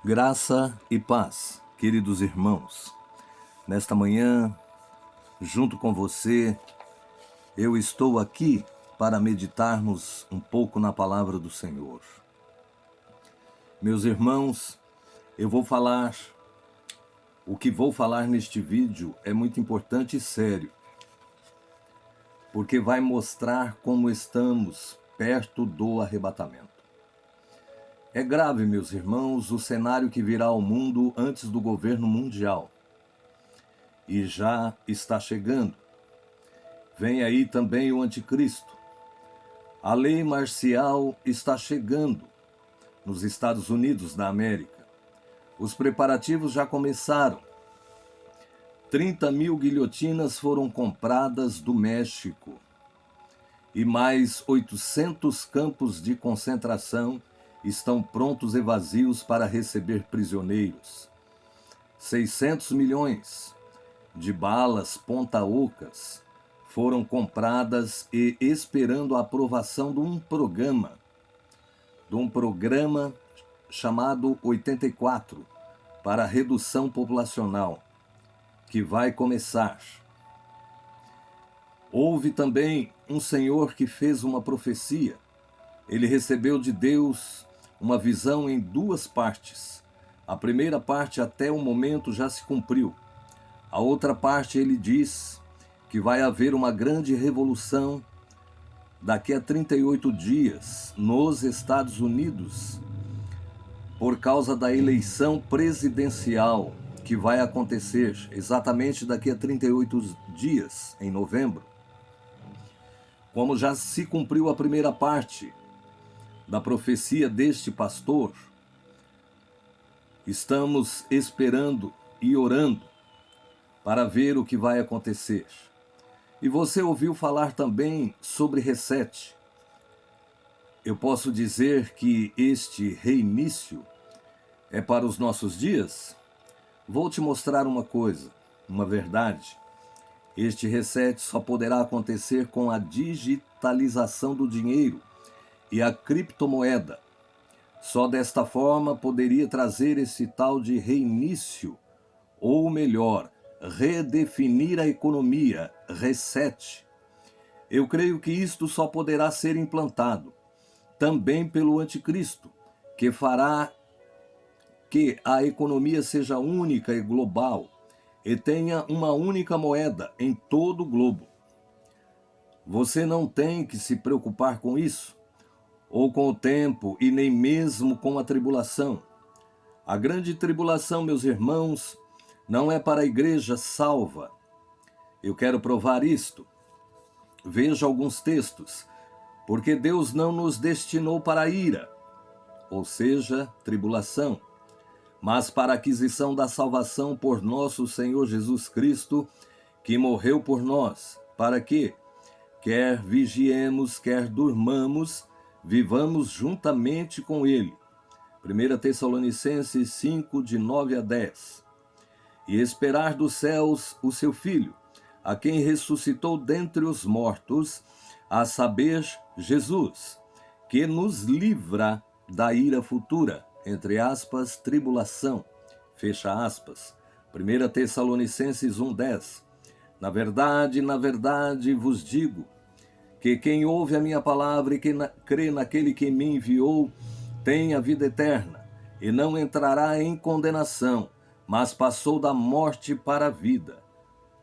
Graça e paz, queridos irmãos. Nesta manhã, junto com você, eu estou aqui para meditarmos um pouco na palavra do Senhor. Meus irmãos, o que vou falar neste vídeo é muito importante e sério, porque vai mostrar como estamos perto do arrebatamento. É grave, meus irmãos, o cenário que virá ao mundo antes do governo mundial. E já está chegando. Vem aí também o anticristo. A lei marcial está chegando nos Estados Unidos da América. Os preparativos já começaram. 30 mil guilhotinas foram compradas do México. E mais 800 campos de concentração estão prontos e vazios para receber prisioneiros. 600 milhões de balas ponta-ocas foram compradas e esperando a aprovação de um programa chamado 84 para redução populacional, que vai começar. Houve também um senhor que fez uma profecia. Ele recebeu de Deus uma visão em duas partes. A primeira parte até o momento já se cumpriu. A outra parte ele diz que vai haver uma grande revolução daqui a 38 dias nos Estados Unidos, por causa da eleição presidencial que vai acontecer exatamente daqui a 38 dias, em novembro. Como já se cumpriu a primeira parte da profecia deste pastor, estamos esperando e orando para ver o que vai acontecer. E você ouviu falar também sobre reset. Eu posso dizer que este reinício é para os nossos dias? Vou te mostrar uma coisa, uma verdade. Este reset só poderá acontecer com a digitalização do dinheiro e a criptomoeda. Só desta forma poderia trazer esse tal de reinício, ou melhor, redefinir a economia, reset. Eu creio que isto só poderá ser implantado também pelo anticristo, que fará que a economia seja única e global e tenha uma única moeda em todo o globo. Você não tem que se preocupar com isso, ou com o tempo, e nem mesmo com a tribulação. A grande tribulação, meus irmãos, não é para a igreja salva. Eu quero provar isto. Veja alguns textos. Porque Deus não nos destinou para a ira, ou seja, tribulação, mas para a aquisição da salvação por nosso Senhor Jesus Cristo, que morreu por nós, para que, quer vigiemos, quer durmamos, vivamos juntamente com Ele. 1 Tessalonicenses 5, de 9 a 10. E esperar dos céus o seu Filho, a quem ressuscitou dentre os mortos, a saber, Jesus, que nos livra da ira futura, entre aspas, tribulação, fecha aspas. 1 Tessalonicenses 1, 10. Na verdade vos digo, que quem ouve a minha palavra e crê naquele que me enviou, tem a vida eterna, e não entrará em condenação, mas passou da morte para a vida.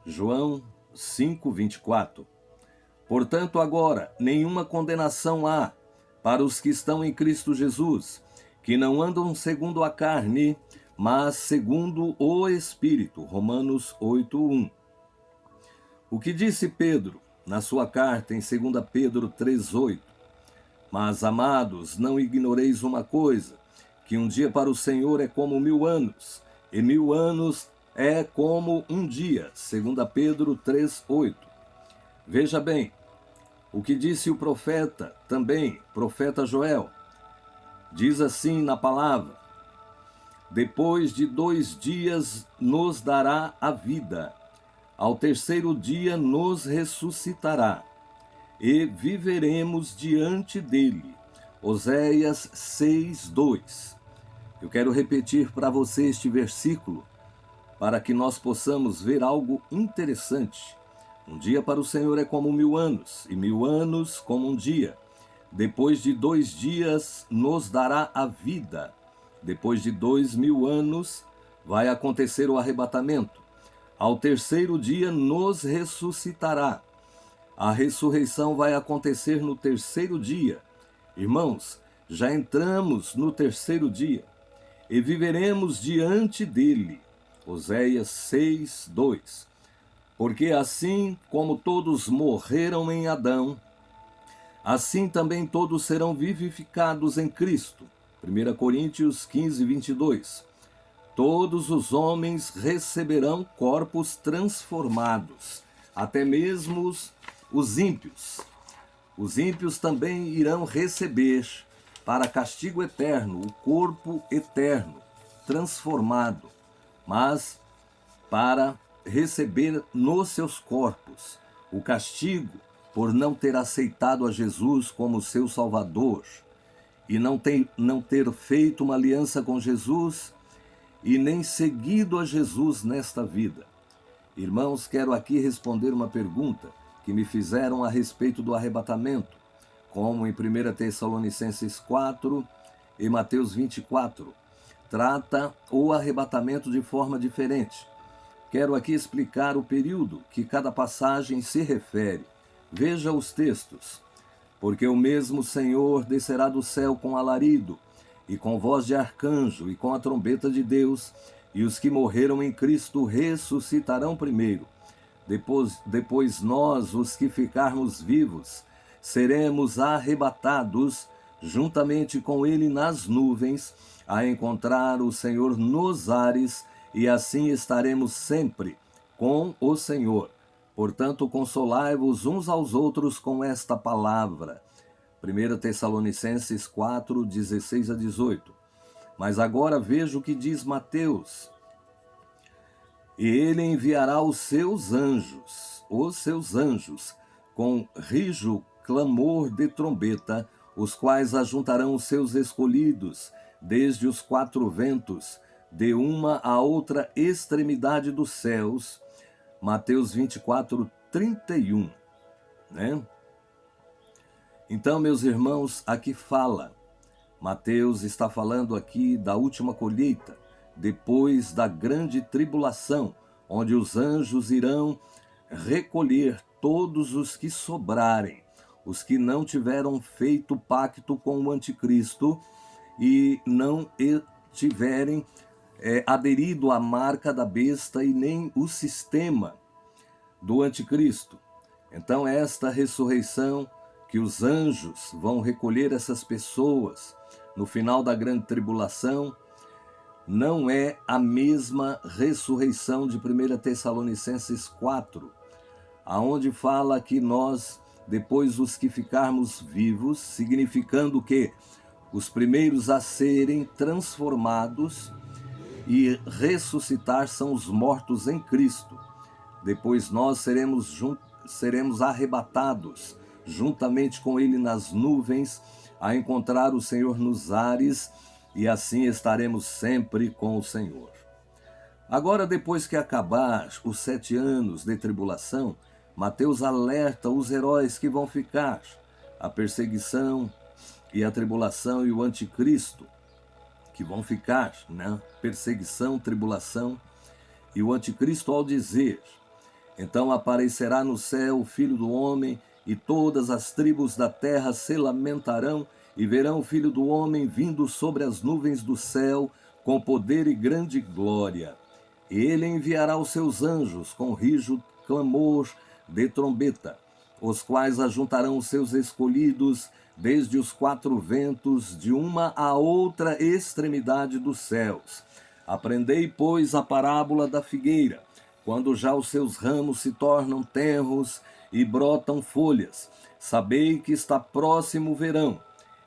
João 5, 24. Portanto, agora, nenhuma condenação há para os que estão em Cristo Jesus, que não andam segundo a carne, mas segundo o Espírito. Romanos 8, 1. O que disse Pedro na sua carta em 2 Pedro 3:8. Mas, amados, não ignoreis uma coisa, que um dia para o Senhor é como 1000 anos, e 1000 anos é como um dia. 2 Pedro 3:8. Veja bem, o que disse o profeta também, profeta Joel. Diz assim na palavra: depois de 2 dias nos dará a vida, ao terceiro dia nos ressuscitará, e viveremos diante dele. Oséias 6:2. Eu quero repetir para você este versículo para que nós possamos ver algo interessante. Um dia para o Senhor é como 1000 anos, e 1000 anos como um dia. Depois de 2 dias nos dará a vida. Depois de 2000 anos vai acontecer o arrebatamento. Ao terceiro dia nos ressuscitará. A ressurreição vai acontecer no terceiro dia. Irmãos, já entramos no terceiro dia e viveremos diante dele. Oséias 6:2. Porque assim como todos morreram em Adão, assim também todos serão vivificados em Cristo. 1 Coríntios 15:22. Todos os homens receberão corpos transformados, até mesmo os ímpios. Os ímpios também irão receber para castigo eterno o corpo eterno, transformado, mas para receber nos seus corpos o castigo por não ter aceitado a Jesus como seu Salvador e não ter feito uma aliança com Jesus e nem seguido a Jesus nesta vida. Irmãos, quero aqui responder uma pergunta que me fizeram a respeito do arrebatamento, como em 1 Tessalonicenses 4 e Mateus 24. Trata o arrebatamento de forma diferente. Quero aqui explicar o período que cada passagem se refere. Veja os textos. Porque o mesmo Senhor descerá do céu com alarido, e com voz de arcanjo, e com a trombeta de Deus, e os que morreram em Cristo ressuscitarão primeiro. Depois nós, os que ficarmos vivos, seremos arrebatados juntamente com ele nas nuvens, a encontrar o Senhor nos ares, e assim estaremos sempre com o Senhor. Portanto, consolai-vos uns aos outros com esta palavra. 1 Tessalonicenses 4, 16 a 18. Mas agora veja o que diz Mateus. E ele enviará os seus anjos, com rijo clamor de trombeta, os quais ajuntarão os seus escolhidos, desde os 4 ventos, de uma a outra extremidade dos céus. Mateus 24, 31, né? Então, meus irmãos, aqui fala, Mateus está falando aqui da última colheita, depois da grande tribulação, onde os anjos irão recolher todos os que sobrarem, os que não tiveram feito pacto com o anticristo e não tiverem aderido à marca da besta e nem o sistema do anticristo. Então, esta ressurreição, que os anjos vão recolher essas pessoas no final da grande tribulação, não é a mesma ressurreição de 1 Tessalonicenses 4, aonde fala que nós, depois os que ficarmos vivos, significando que os primeiros a serem transformados e ressuscitar são os mortos em Cristo. Depois nós seremos arrebatados juntamente com ele nas nuvens, a encontrar o Senhor nos ares, e assim estaremos sempre com o Senhor. Agora, depois que acabar os 7 anos de tribulação, Mateus alerta os heróis que vão ficar, a perseguição e a tribulação e o anticristo, que vão ficar, né? Perseguição, tribulação e o anticristo, ao dizer: então aparecerá no céu o Filho do Homem, e todas as tribos da terra se lamentarão, e verão o Filho do Homem vindo sobre as nuvens do céu, com poder e grande glória. E ele enviará os seus anjos com rijo clamor de trombeta, os quais ajuntarão os seus escolhidos desde os 4 ventos, de uma a outra extremidade dos céus. Aprendei, pois, a parábola da figueira, quando já os seus ramos se tornam tenros e brotam folhas. Sabei que está próximo o verão.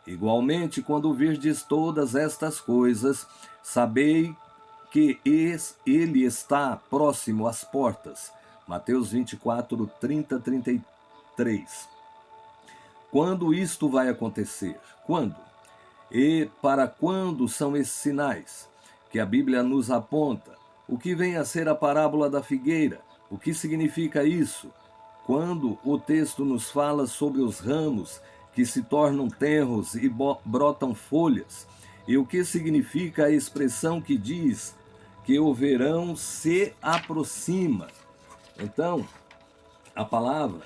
Igualmente, quando virdes todas estas coisas, sabei que ele está próximo às portas. Mateus 24, 30, 33. Quando isto vai acontecer? Quando? E para quando são esses sinais que a Bíblia nos aponta? O que vem a ser a parábola da figueira? O que significa isso? Quando o texto nos fala sobre os ramos que se tornam tenros e brotam folhas, e o que significa a expressão que diz que o verão se aproxima? Então, a palavra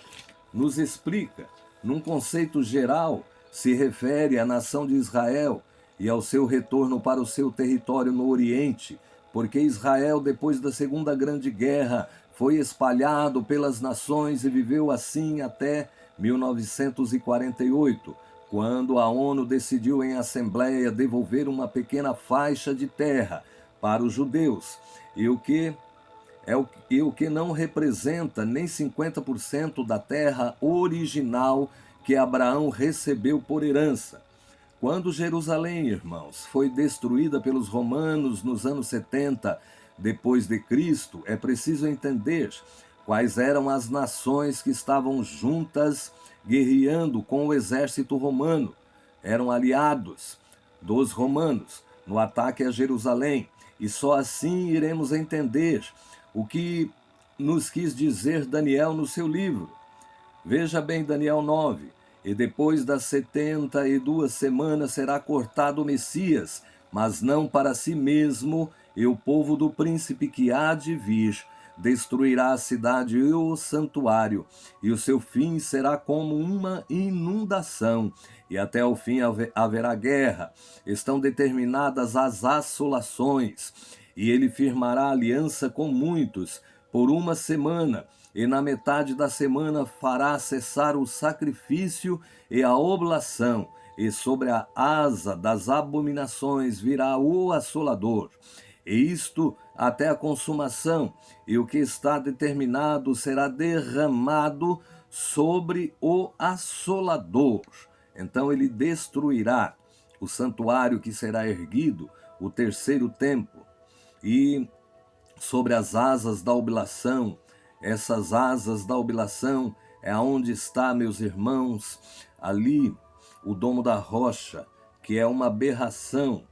nos explica, num conceito geral, se refere à nação de Israel e ao seu retorno para o seu território no Oriente, porque Israel, depois da Segunda Grande Guerra, foi espalhado pelas nações e viveu assim até 1948, quando a ONU decidiu em assembleia devolver uma pequena faixa de terra para os judeus, e o que não representa nem 50% da terra original que Abraão recebeu por herança. Quando Jerusalém, irmãos, foi destruída pelos romanos nos anos 70 depois de Cristo, é preciso entender quais eram as nações que estavam juntas guerreando com o exército romano. Eram aliados dos romanos no ataque a Jerusalém, e só assim iremos entender o que nos quis dizer Daniel no seu livro. Veja bem Daniel 9. E depois das 72 semanas será cortado o Messias, mas não para si mesmo, e o povo do príncipe que há de vir destruirá a cidade e o santuário, e o seu fim será como uma inundação, e até o fim haverá guerra. Estão determinadas as assolações, e ele firmará aliança com muitos por uma semana, e na metade da semana fará cessar o sacrifício e a oblação, e sobre a asa das abominações virá o assolador. E isto até a consumação, e o que está determinado será derramado sobre o assolador. Então ele destruirá o santuário que será erguido, o terceiro templo, e sobre as asas da oblação. Essas asas da oblação é aonde está, meus irmãos, ali o domo da rocha, que é uma aberração,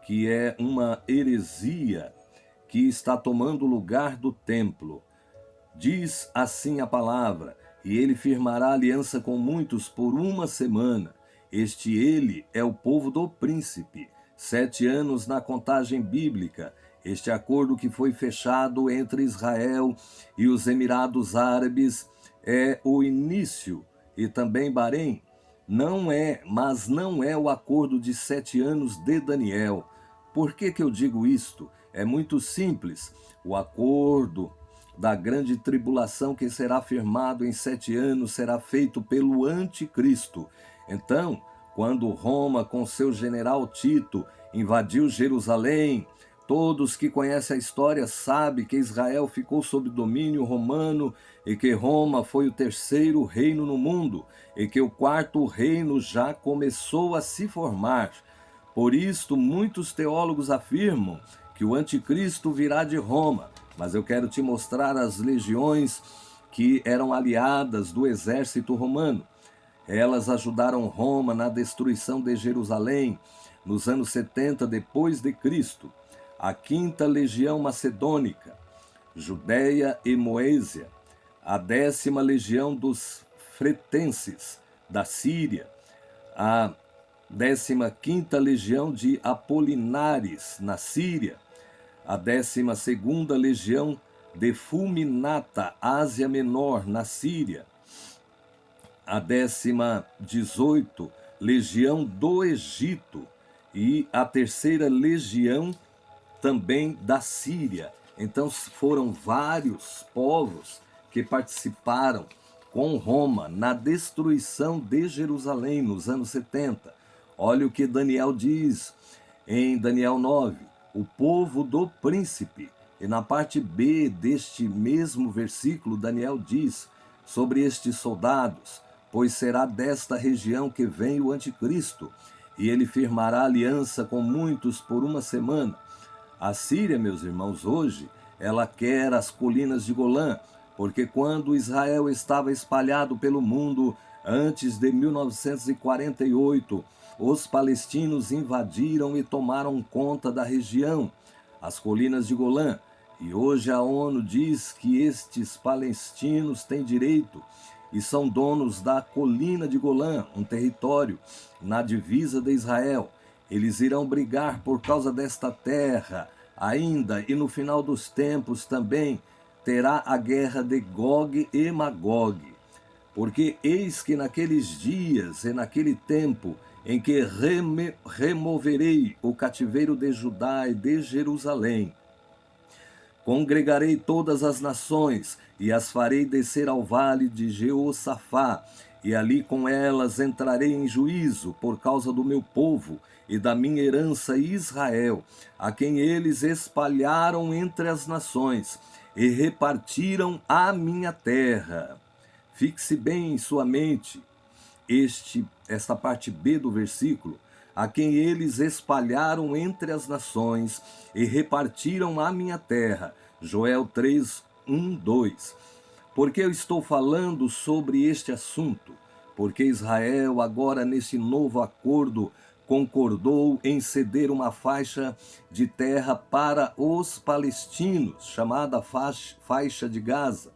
que é uma heresia, que está tomando o lugar do templo. Diz assim a palavra: e ele firmará aliança com muitos por uma semana. Este ele é o povo do príncipe. 7 anos na contagem bíblica. Este acordo que foi fechado entre Israel e os Emirados Árabes é o início, e também Bahrein. Mas não é o acordo de 7 anos de Daniel. Por que eu digo isto? É muito simples. O acordo da grande tribulação que será firmado em 7 anos será feito pelo anticristo. Então, quando Roma, com seu general Tito, invadiu Jerusalém, todos que conhecem a história sabem que Israel ficou sob domínio romano e que Roma foi o terceiro reino no mundo e que o quarto reino já começou a se formar. Por isto, muitos teólogos afirmam que o anticristo virá de Roma, mas eu quero te mostrar as legiões que eram aliadas do exército romano. Elas ajudaram Roma na destruição de Jerusalém nos anos 70 depois de Cristo. A 5ª Legião Macedônica, Judéia e Moésia, a 10ª Legião dos Fretenses, da Síria, a 15ª Legião de Apolinares, na Síria, a 12ª Legião de Fulminata, Ásia Menor, na Síria, a 18ª Legião do Egito e a 3ª Legião também da Síria. Então foram vários povos que participaram com Roma na destruição de Jerusalém nos anos 70. Olha o que Daniel diz em Daniel 9, o povo do príncipe. E na parte B deste mesmo versículo, Daniel diz sobre estes soldados: pois será desta região que vem o anticristo, e ele firmará aliança com muitos por uma semana. A Síria, meus irmãos, hoje, ela quer as colinas de Golã, porque quando Israel estava espalhado pelo mundo, Antes de 1948, os palestinos invadiram e tomaram conta da região, as colinas de Golã, e hoje a ONU diz que estes palestinos têm direito e são donos da colina de Golã, um território na divisa de Israel. Eles irão brigar por causa desta terra ainda, e no final dos tempos também terá a guerra de Gog e Magog. Porque eis que naqueles dias e naquele tempo em que removerei o cativeiro de Judá e de Jerusalém, congregarei todas as nações e as farei descer ao vale de Jeossafá, e ali com elas entrarei em juízo por causa do meu povo e da minha herança Israel, a quem eles espalharam entre as nações e repartiram a minha terra. Fixe bem em sua mente esta parte B do versículo, a quem eles espalharam entre as nações e repartiram a minha terra. Joel 3, 1, 2. Por que eu estou falando sobre este assunto? Porque Israel, agora nesse novo acordo, concordou em ceder uma faixa de terra para os palestinos, chamada faixa de Gaza.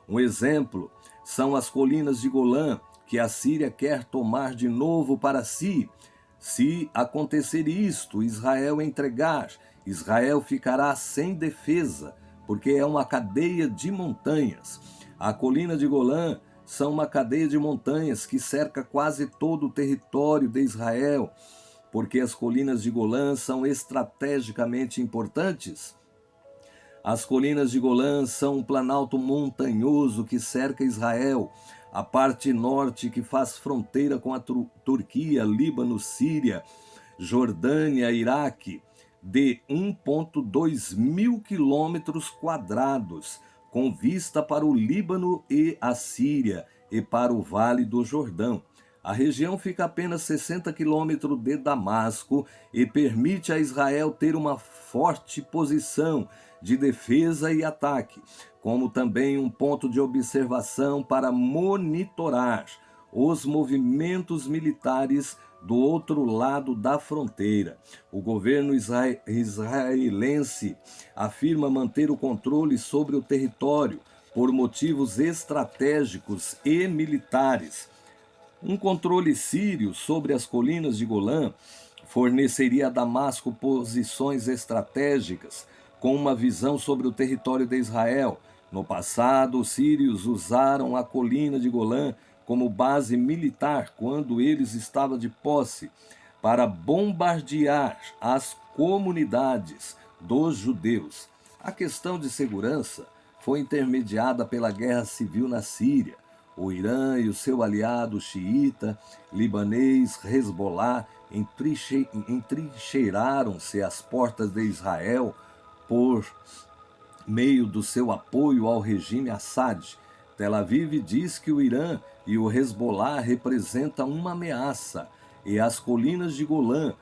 Um exemplo são as colinas de Golã, que a Síria quer tomar de novo para si. Se acontecer isto, Israel entregar, Israel ficará sem defesa, porque é uma cadeia de montanhas. A colina de Golã são uma cadeia de montanhas que cerca quase todo o território de Israel, porque as colinas de Golã são estrategicamente importantes. As colinas de Golã são um planalto montanhoso que cerca Israel, a parte norte que faz fronteira com a Turquia, Líbano, Síria, Jordânia, Iraque, de 1,2 mil quilômetros quadrados, com vista para o Líbano e a Síria e para o Vale do Jordão. A região fica a apenas 60 quilômetros de Damasco e permite a Israel ter uma forte posição de defesa e ataque, como também um ponto de observação para monitorar os movimentos militares do outro lado da fronteira. O governo israelense afirma manter o controle sobre o território por motivos estratégicos e militares. Um controle sírio sobre as colinas de Golã forneceria a Damasco posições estratégicas com uma visão sobre o território de Israel. No passado, os sírios usaram a colina de Golã como base militar quando eles estavam de posse para bombardear as comunidades dos judeus. A questão de segurança foi intermediada pela guerra civil na Síria. O Irã e o seu aliado xiita, libanês Hezbollah, entrincheiraram-se às portas de Israel por meio do seu apoio ao regime Assad. Tel Aviv diz que o Irã e o Hezbollah representam uma ameaça e as colinas de Golã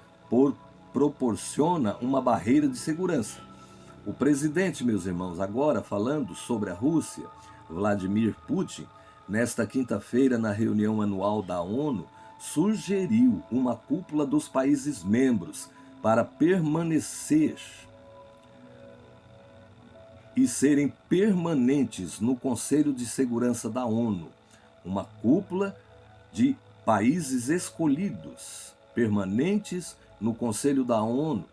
proporciona uma barreira de segurança. O presidente, meus irmãos, agora falando sobre a Rússia, Vladimir Putin, nesta quinta-feira, na reunião anual da ONU, sugeriu uma cúpula dos países membros para permanecer e serem permanentes no Conselho de Segurança da ONU. Uma cúpula de países escolhidos, permanentes no Conselho da ONU,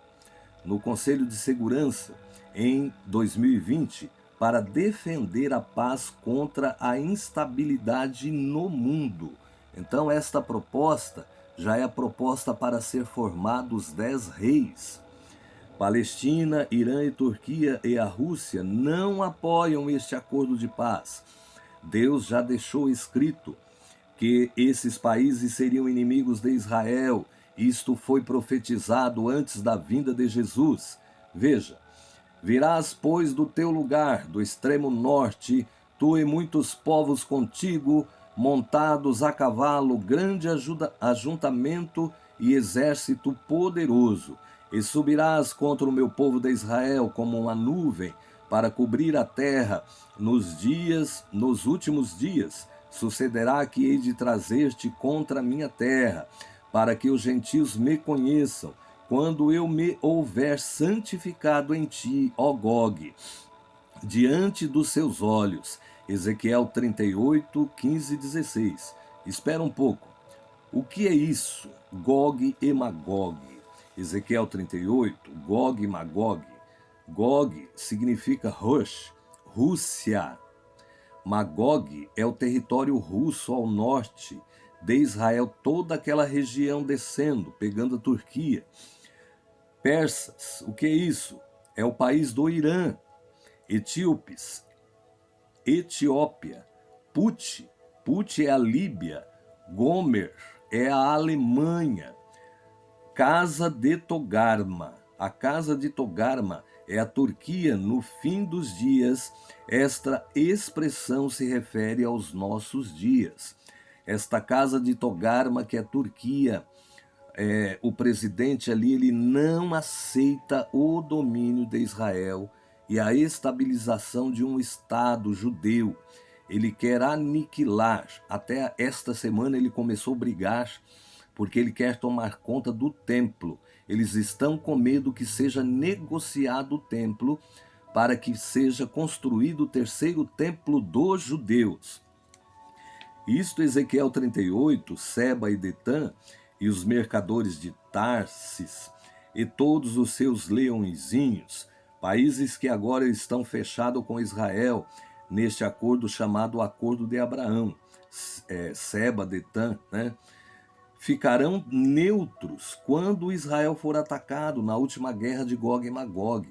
no Conselho de Segurança, em 2020, para defender a paz contra a instabilidade no mundo. Então, esta proposta já é a proposta para ser formados 10 reis. Palestina, Irã e Turquia e a Rússia não apoiam este acordo de paz. Deus já deixou escrito que esses países seriam inimigos de Israel. Isto foi profetizado antes da vinda de Jesus. Veja, virás, pois, do teu lugar, do extremo norte, tu e muitos povos contigo, montados a cavalo, grande ajuntamento e exército poderoso. E subirás contra o meu povo de Israel como uma nuvem, para cobrir a terra nos últimos dias. sucederá que hei de trazer-te contra a minha terra, para que os gentios me conheçam, quando eu me houver santificado em ti, ó Gog, diante dos seus olhos. Ezequiel 38, 15 e 16. Espera um pouco. O que é isso? Gog e Magog. Ezequiel 38, Gog e Magog. Gog significa Rosh, Rússia. Magog é o território russo ao norte de Israel, toda aquela região descendo, pegando a Turquia. Persas, o que é isso? É o país do Irã. Etíopes, Etiópia. Put é a Líbia. Gomer é a Alemanha. Casa de Togarma. A casa de Togarma é a Turquia no fim dos dias. Esta expressão se refere aos nossos dias. Esta casa de Togarma, que é a Turquia, o presidente ali, ele não aceita o domínio de Israel e a estabilização de um Estado judeu. Ele quer aniquilar. Até esta semana ele começou a brigar porque ele quer tomar conta do templo. Eles estão com medo que seja negociado o templo para que seja construído o terceiro templo dos judeus. Isto Ezequiel 38, Seba e Detã, e os mercadores de Tarsis, e todos os seus leõezinhos, países que agora estão fechados com Israel, neste acordo chamado Acordo de Abraão, Seba, Detã, né? Ficarão neutros quando Israel for atacado na última guerra de Gog e Magog.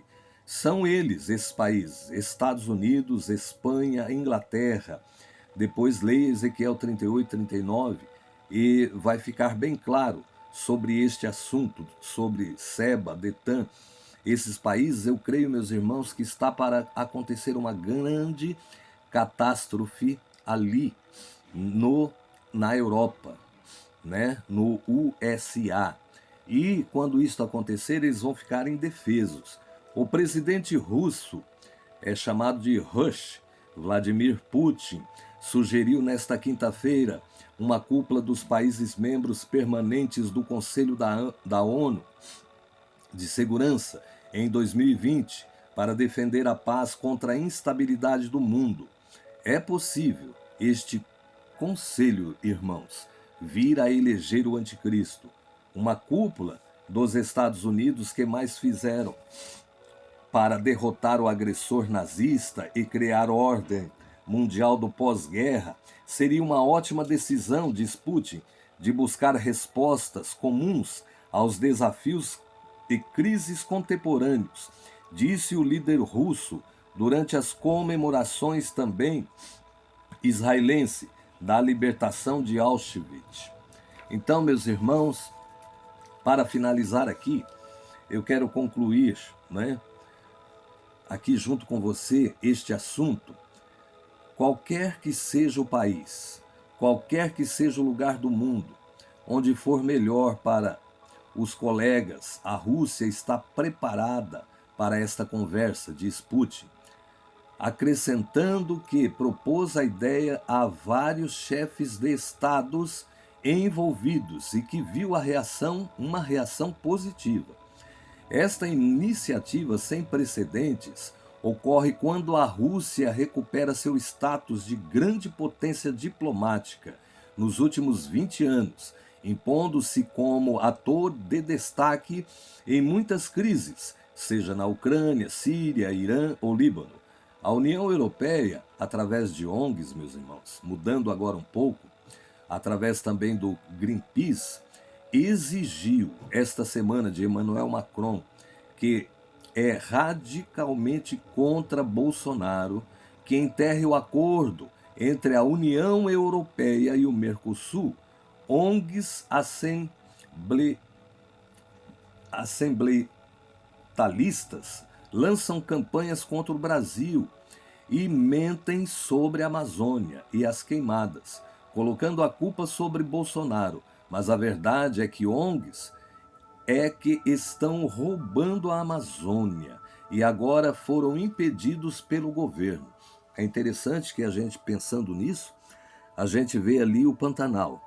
São eles, esses países, Estados Unidos, Espanha, Inglaterra. Depois leia Ezequiel 38, 39 e vai ficar bem claro sobre este assunto, sobre Seba, Detã. Esses países, eu creio, meus irmãos, que está para acontecer uma grande catástrofe ali na Europa, né? No USA. E quando isso acontecer, eles vão ficar indefesos. O presidente russo é chamado de Rush, Vladimir Putin, sugeriu nesta quinta-feira uma cúpula dos países membros permanentes do Conselho da ONU de Segurança em 2020 para defender a paz contra a instabilidade do mundo. É possível este conselho, irmãos, vir a eleger o anticristo. Uma cúpula dos Estados Unidos que mais fizeram para derrotar o agressor nazista e criar ordem mundial do pós-guerra, seria uma ótima decisão, diz Putin, de buscar respostas comuns aos desafios e crises contemporâneos, disse o líder russo durante as comemorações também israelense da libertação de Auschwitz. Então, meus irmãos, para finalizar aqui, eu quero concluir, né, aqui junto com você este assunto. Qualquer que seja o país, qualquer que seja o lugar do mundo, onde for melhor para os colegas, a Rússia está preparada para esta conversa, diz Putin, acrescentando que propôs a ideia a vários chefes de estados envolvidos e que viu uma reação positiva. Esta iniciativa sem precedentes ocorre quando a Rússia recupera seu status de grande potência diplomática nos últimos 20 anos, impondo-se como ator de destaque em muitas crises, seja na Ucrânia, Síria, Irã ou Líbano. A União Europeia, através de ONGs, meus irmãos, mudando agora um pouco, através também do Greenpeace, exigiu esta semana de Emmanuel Macron, que é radicalmente contra Bolsonaro, que enterre o acordo entre a União Europeia e o Mercosul. ONGs assemblealistas lançam campanhas contra o Brasil e mentem sobre a Amazônia e as queimadas, colocando a culpa sobre Bolsonaro. Mas a verdade é que ONGs que estão roubando a Amazônia e agora foram impedidos pelo governo. É interessante que a gente, pensando nisso, a gente vê ali o Pantanal,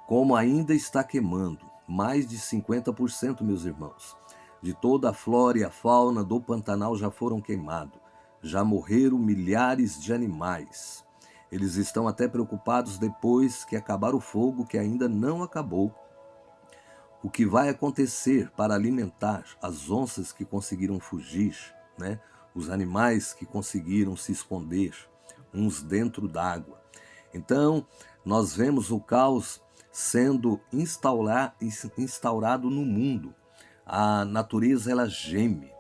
como ainda está queimando, mais de 50%, meus irmãos. De toda a flora e a fauna do Pantanal já foram queimados, já morreram milhares de animais. Eles estão até preocupados depois que acabar o fogo, que ainda não acabou. O que vai acontecer para alimentar as onças que conseguiram fugir, né? Os animais que conseguiram se esconder, uns dentro d'água. Então, nós vemos o caos sendo instaurado no mundo. A natureza, ela geme,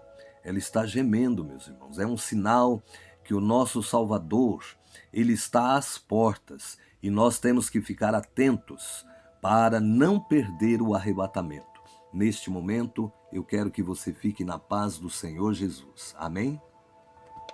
ela está gemendo, meus irmãos. É um sinal que o nosso Salvador, ele está às portas e nós temos que ficar atentos para não perder o arrebatamento. Neste momento, eu quero que você fique na paz do Senhor Jesus. Amém?